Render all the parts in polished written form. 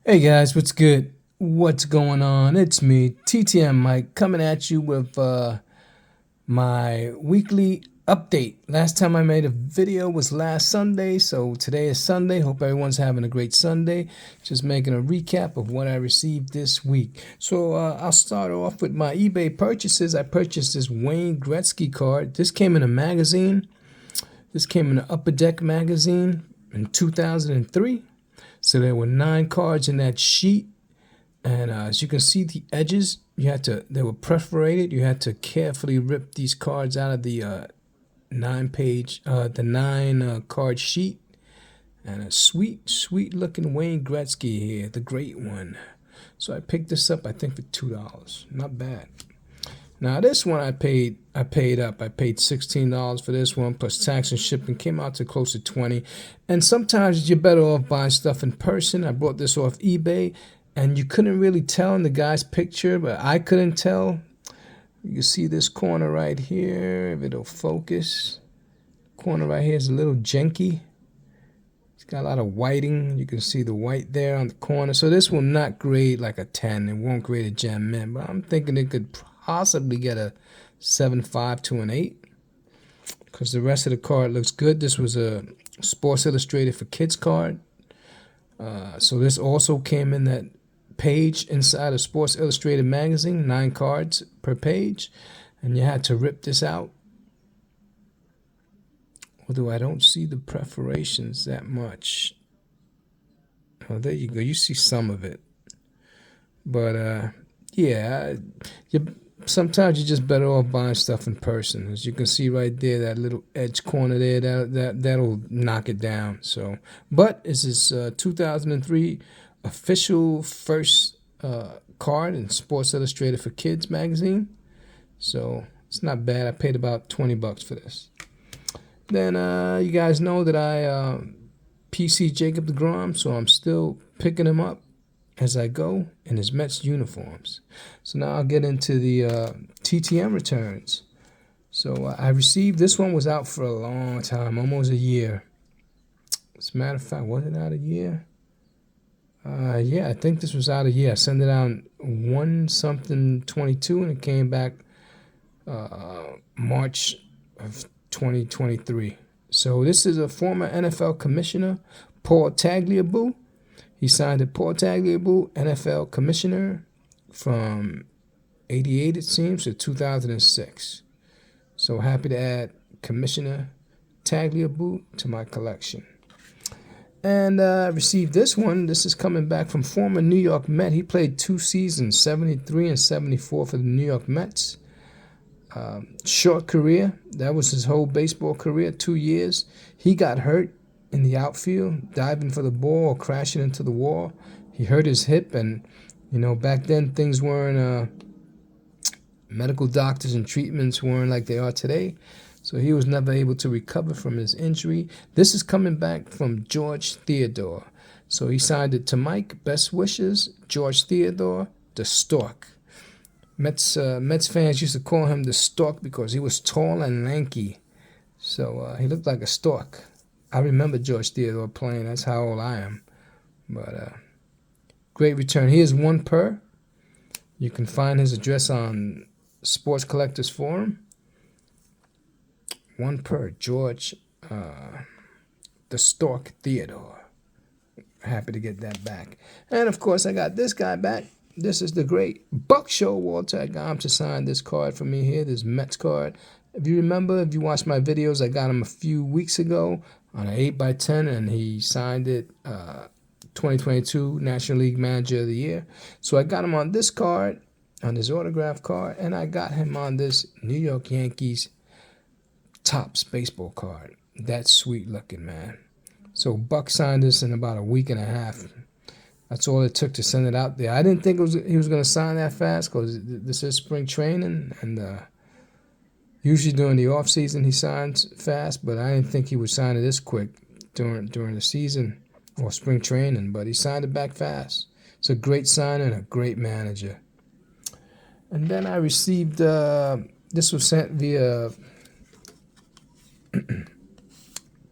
Hey guys, what's good? What's going on? It's me, TTM Mike, coming at you with my weekly update. Last time I made a video was last Sunday, so today is Sunday. Hope everyone's having a great Sunday. Just making a recap of what I received this week. So I'll start off with my eBay purchases. I purchased this Wayne Gretzky card. This came in a magazine. This came in an Upper Deck magazine in 2003. So there were 9 cards in that sheet, and as you can see, the edges they were perforated. You had to carefully rip these cards out of the 9 card sheet. And a sweet looking Wayne Gretzky here, the great one. So I picked this up, I think, for $2. Not bad. Now this one I paid up. I paid $16 for this one, plus tax and shipping. Came out to close to $20. And sometimes you're better off buying stuff in person. I bought this off eBay, and you couldn't really tell in the guy's picture, but I couldn't tell. You see this corner right here, if it'll focus. Corner right here is a little janky. It's got a lot of whiting. You can see the white there on the corner. So this will not grade like a 10. It won't grade a gem mint, but I'm thinking it could possibly get a 7.5 to an 8, because the rest of the card looks good. This was a Sports Illustrated for Kids card. So this also came in that page inside of Sports Illustrated magazine, 9 cards per page, and you had to rip this out. Although I don't see the perforations that much. Oh, there you go. You see some of it. But yeah, sometimes you're just better off buying stuff in person. As you can see right there, that little edge corner there, that'll knock it down. So, but this is 2003 official first card in Sports Illustrated for Kids magazine. So it's not bad. I paid about $20 for this. Then you guys know that I PC Jacob deGrom, so I'm still picking him up as I go in his Mets uniforms. So now I'll get into the TTM returns. So I received, this one was out for a long time, almost a year. As a matter of fact, was it out a year? Yeah, I think this was out a year. I sent it out 1/22, and it came back March of 2023. So this is a former NFL commissioner, Paul Tagliabue. He signed it, Paul Tagliabue, NFL commissioner from 88, it seems, to 2006. So happy to add Commissioner Tagliabue to my collection. And I received this one. This is coming back from former New York Met. He played 2 seasons, 73 and 74 for the New York Mets. Short career. That was his whole baseball career, 2 years. He got hurt in the outfield, diving for the ball or crashing into the wall. He hurt his hip, and back then things weren't medical doctors and treatments weren't like they are today, so he was never able to recover from his injury. This is coming back from George Theodore. So he signed it to Mike, best wishes, George Theodore, the Stork. Mets fans used to call him the Stork because he was tall and lanky, so he looked like a stork. I remember George Theodore playing. That's how old I am. But great return. Here's 1 per. You can find his address on Sports Collectors Forum. 1 per. George the Stork Theodore. Happy to get that back. And, of course, I got this guy back. This is the great Buck Showalter. I got him to sign this card for me here, this Mets card. If you remember, if you watched my videos, I got him a few weeks ago on an 8x10, and he signed it 2022 National League Manager of the Year. So I got him on this card, on his autograph card, and I got him on this New York Yankees Topps baseball card. That's sweet looking, man. So Buck signed this in about a week and a half. That's all it took to send it out there. I didn't think he was going to sign that fast, because this is spring training, and usually during the off season he signs fast, but I didn't think he would sign it this quick during the season or spring training. But he signed it back fast. It's a great sign and a great manager. And then I received this was sent via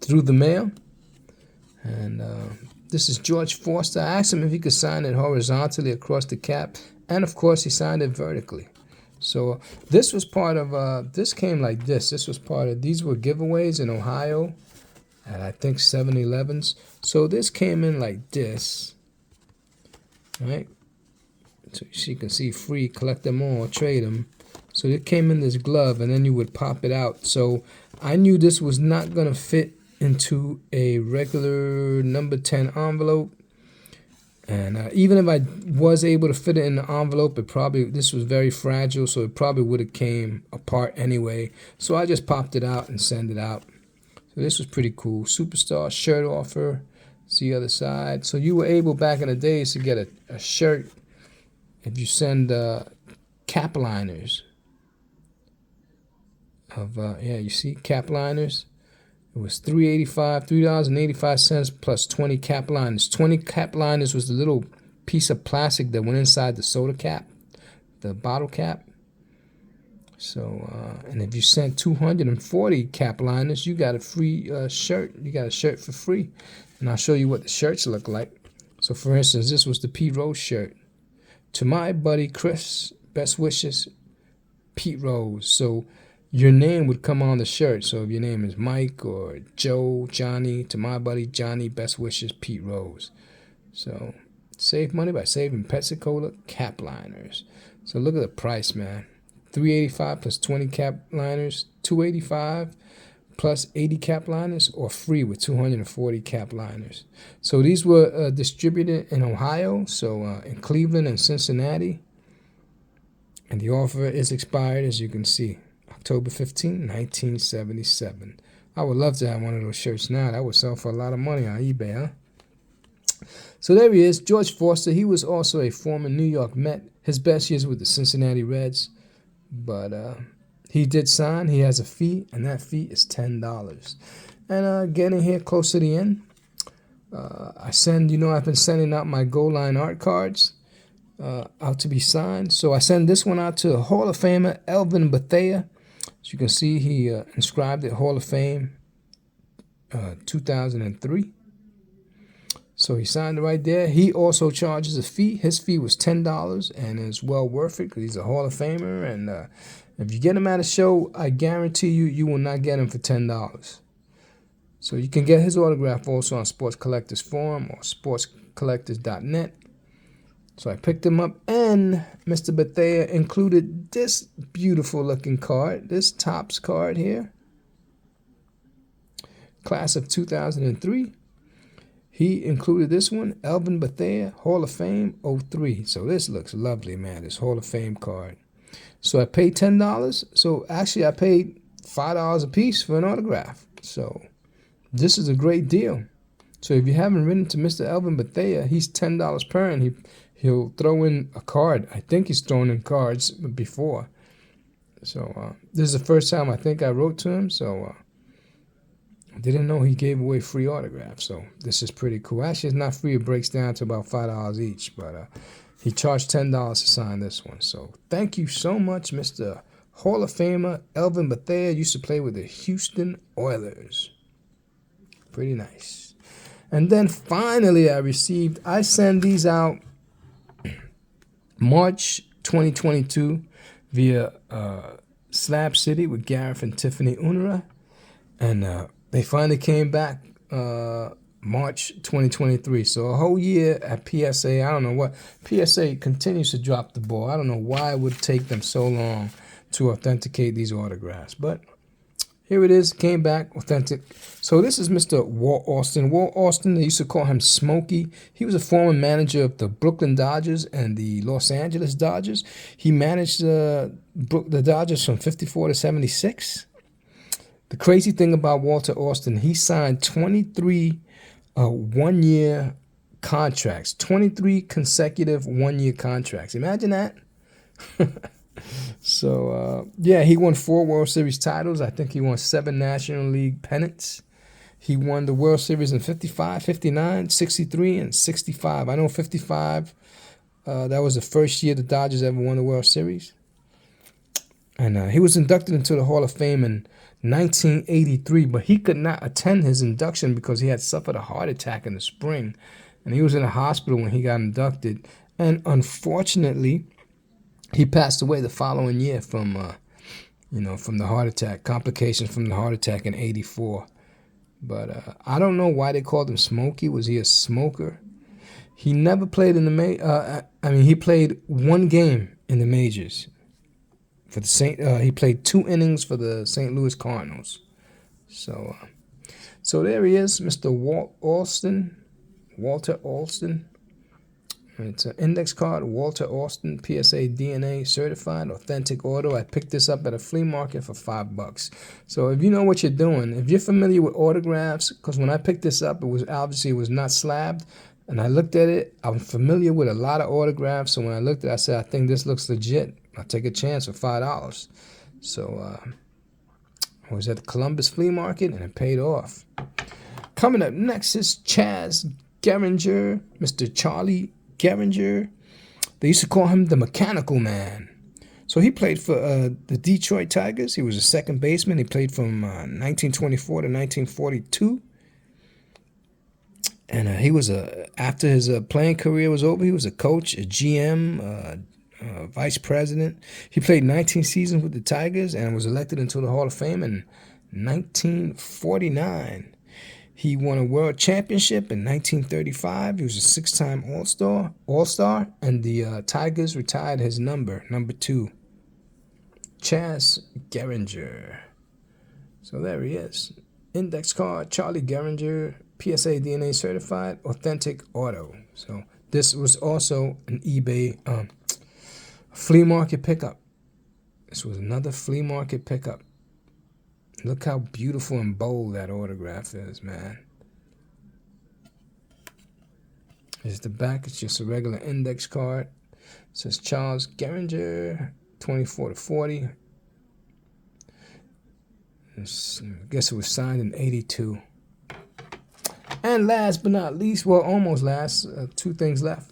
through the mail, and This is George Foster. I asked him if he could sign it horizontally across the cap, and of course he signed it vertically. So this was part of, this came like this. This was part of, these were giveaways in Ohio at I think 7-Elevens. So this came in like this, right? So you can see free, collect them all, trade them. So it came in this glove, and then you would pop it out. So I knew this was not going to fit into a regular number 10 envelope. And even if I was able to fit it in the envelope, this was very fragile, so it probably would have came apart anyway. So I just popped it out and sent it out. So this was pretty cool. Superstar shirt offer. See the other side. So you were able back in the days to get a shirt if you send cap liners. You see cap liners. It was $3.85 plus 20 cap liners. 20 cap liners was the little piece of plastic that went inside the soda cap, the bottle cap. So, and if you sent 240 cap liners, you got a free shirt. You got a shirt for free. And I'll show you what the shirts look like. So, for instance, this was the Pete Rose shirt. To my buddy Chris, best wishes, Pete Rose. So, your name would come on the shirt. So if your name is Mike or Joe, Johnny, to my buddy Johnny, best wishes, Pete Rose. So save money by saving Pepsi-Cola cap liners. So look at the price, man. $3.85 plus 20 cap liners, $2.85 plus 80 cap liners, or free with 240 cap liners. So these were distributed in Ohio, so in Cleveland and Cincinnati. And the offer is expired, as you can see. October 15, 1977. I would love to have one of those shirts now. That would sell for a lot of money on eBay, huh? So there he is, George Foster. He was also a former New York Met. His best years with the Cincinnati Reds. But he did sign. He has a fee, and that fee is $10. And getting here close to the end, I've been sending out my goal line art cards out to be signed. So I send this one out to Hall of Famer Elvin Bethea. As you can see, he inscribed it Hall of Fame 2003. So he signed it right there. He also charges a fee. His fee was $10 and is well worth it because he's a Hall of Famer. And if you get him at a show, I guarantee you will not get him for $10. So you can get his autograph also on Sports Collectors Forum or sportscollectors.net. So I picked him up, and Mr. Bethea included this beautiful looking card, this Topps card here. Class of 2003. He included this one, Elvin Bethea, Hall of Fame 03. So this looks lovely, man, this Hall of Fame card. So I paid $10. So actually I paid $5 a piece for an autograph. So this is a great deal. So if you haven't written to Mr. Elvin Bethea, he's $10 per, and he'll throw in a card. I think he's thrown in cards before. So this is the first time I think I wrote to him. So I didn't know he gave away free autographs. So this is pretty cool. Actually, it's not free. It breaks down to about $5 each. But he charged $10 to sign this one. So thank you so much, Mr. Hall of Famer Elvin Bethea. Used to play with the Houston Oilers. Pretty nice. And then finally I send these out March 2022 via Slab City with Gareth and Tiffany Unruh. And they finally came back March 2023. So a whole year at PSA. I don't know what. PSA continues to drop the ball. I don't know why it would take them so long to authenticate these autographs. But here it is. Came back authentic. So this is Mr. Walt Austin. Walt Austin, they used to call him Smokey. He was a former manager of the Brooklyn Dodgers and the Los Angeles Dodgers. He managed the Dodgers from 54 to 76. The crazy thing about Walter Austin, he signed 23 one-year contracts, 23 consecutive one-year contracts. Imagine that. So, he won 4 World Series titles. I think he won 7 National League pennants. He won the World Series in 55, 59, 63, and 65. I know 55, that was the first year the Dodgers ever won the World Series. And he was inducted into the Hall of Fame in 1983, but he could not attend his induction because he had suffered a heart attack in the spring. and he was in a hospital when he got inducted. And unfortunately, he passed away the following year from from the heart attack, complications from the heart attack in '84. But I don't know why they called him Smokey. Was he a smoker? He never played in the he played one game in the majors for the he played 2 innings for the St. Louis Cardinals. So there he is, Mr. Walter Alston. It's an index card, Walter Alston, PSA DNA certified, authentic auto. I picked this up at a flea market for $5. So if you know what you're doing, if you're familiar with autographs, because when I picked this up, it was not slabbed, and I looked at it, I'm familiar with a lot of autographs. So when I looked at it, I said, I think this looks legit. I'll take a chance for $5. So I was at the Columbus flea market, and it paid off. Coming up next is Chaz Geringer, Mr. Charlie Geringer. They used to call him the Mechanical Man. So he played for the Detroit Tigers. He was a second baseman. He played from 1924 to 1942. And he was after his playing career was over, he was a coach, a GM, vice president. He played 19 seasons with the Tigers and was elected into the Hall of Fame in 1949. He won a world championship in 1935. He was a 6-time All-Star, and the Tigers retired his number 2. Chaz Geringer. So there he is. Index card, Charlie Geringer, PSA DNA certified, authentic auto. So this was also an eBay flea market pickup. This was another flea market pickup. Look how beautiful and bold that autograph is, man. Here's the back. It's just a regular index card. It says Charles Geringer, 24 to 40. I guess it was signed in '82. And last but not least, well, almost last, 2 things left.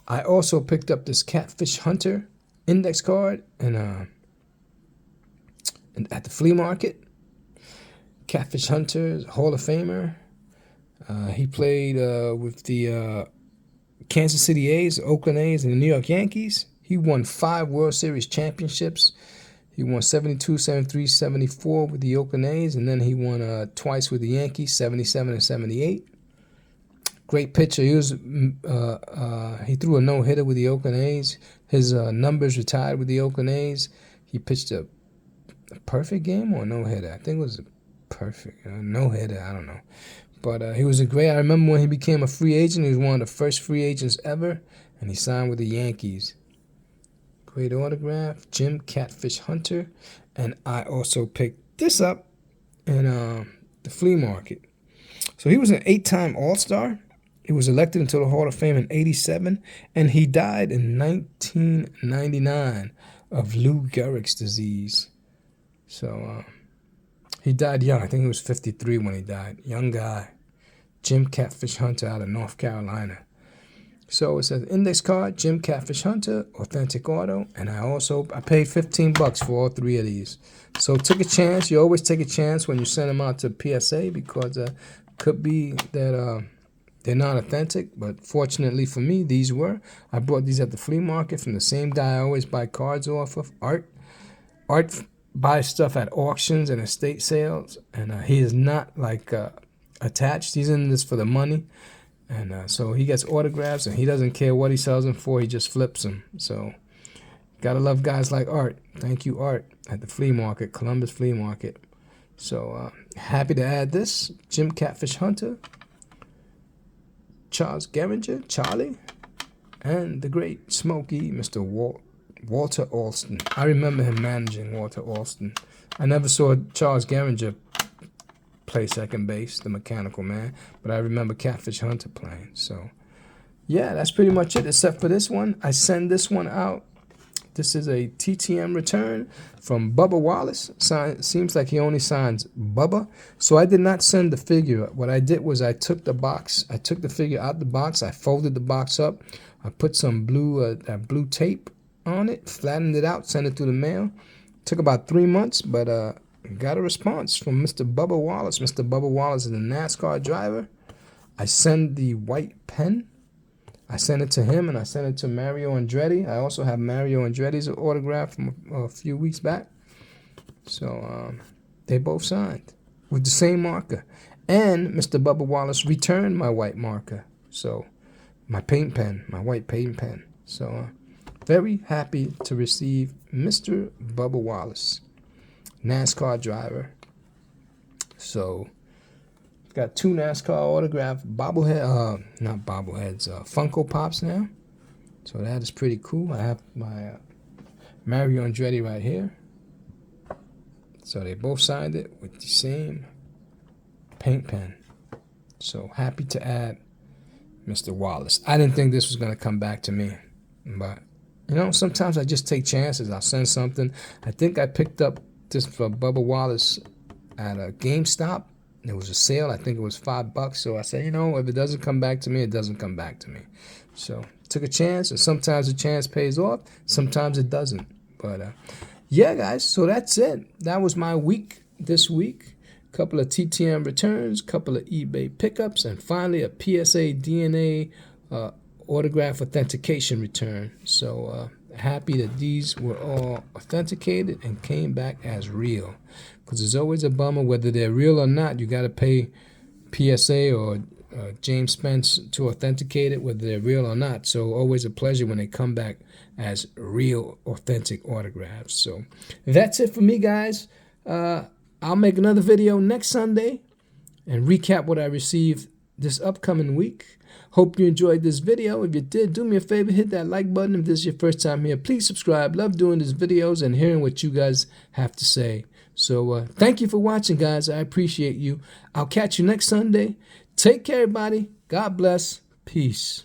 I also picked up this Catfish Hunter index card and at the flea market. Catfish Hunter, Hall of Famer. He played with the Kansas City A's, Oakland A's, and the New York Yankees. He won 5 World Series championships. He won 72, 73, 74 with the Oakland A's, and then he won twice with the Yankees, 77 and 78. Great pitcher. He threw a no-hitter with the Oakland A's. His numbers retired with the Oakland A's. He pitched a perfect game or a no-hitter. I think it was a perfect no-hitter. I don't know. But he was I remember when he became a free agent, he was one of the first free agents ever, and he signed with the Yankees. Great autograph, Jim Catfish Hunter. And I also picked this up in the flea market. So he was an 8-time All-Star. He was elected into the Hall of Fame in '87, and he died in 1999 of Lou Gehrig's disease. So he died young. I think he was 53 when he died. Young guy. Jim Catfish Hunter out of North Carolina. So it says index card, Jim Catfish Hunter, authentic auto, and I paid $15 for all 3 of these. So took a chance. You always take a chance when you send them out to PSA because could be that they're not authentic, but fortunately for me, these were. I bought these at the flea market from the same guy I always buy cards off of, Art. Art buys stuff at auctions and estate sales, and he is not attached. He's in this for the money. And so he gets autographs, and he doesn't care what he sells them for. He just flips them. So gotta love guys like Art. Thank you, Art, at the flea market, Columbus Flea Market. So happy to add this. Jim Catfish Hunter, Charles Geringer, Charlie, and the great Smokey, Mr. Walter Alston. I remember him managing Walter Alston. I never saw Charles Geringer play second base, the Mechanical Man, but I remember Catfish Hunter playing. So yeah, that's pretty much it except for this one. I send this one out. This is a TTM return from Bubba Wallace. Seems like he only signs Bubba. So I did not send the figure. What I did was I took the box. I took the figure out the box. I folded the box up. I put some blue tape on it, flattened it out, sent it through the mail. Took about 3 months, but got a response from Mr. Bubba Wallace. Mr. Bubba Wallace is a NASCAR driver I send the white pen. I sent it to him, and I sent it to Mario Andretti. I also have Mario Andretti's autograph from a few weeks back. So they both signed with the same marker. And Mr. Bubba Wallace returned my white marker. So my paint pen, my white paint pen. So very happy to receive Mr. Bubba Wallace, NASCAR driver. So got 2 NASCAR autograph bobblehead, not bobbleheads, Funko Pops now. So that is pretty cool. I have my Mario Andretti right here. So they both signed it with the same paint pen. So happy to add Mr. Wallace. I didn't think this was going to come back to me. But, you know, sometimes I just take chances. I'll send something. I think I picked up this for Bubba Wallace at a GameStop. It was a sale. I think it was $5. So I said, you know, if it doesn't come back to me, it doesn't come back to me. So took a chance. And sometimes the chance pays off. Sometimes it doesn't. But, yeah, guys. So that's it. That was my week this week. Couple of TTM returns, couple of eBay pickups, and finally a PSA DNA autograph authentication return. So happy that these were all authenticated and came back as real. Because it's always a bummer whether they're real or not. You got to pay PSA or James Spence to authenticate it, whether they're real or not. So always a pleasure when they come back as real, authentic autographs. So that's it for me, guys. I'll make another video next Sunday and recap what I received this upcoming week. Hope you enjoyed this video. If you did, do me a favor, hit that like button. If this is your first time here, please subscribe. Love doing these videos and hearing what you guys have to say. So thank you for watching, guys. I appreciate you. I'll catch you next Sunday. Take care, everybody. God bless. Peace.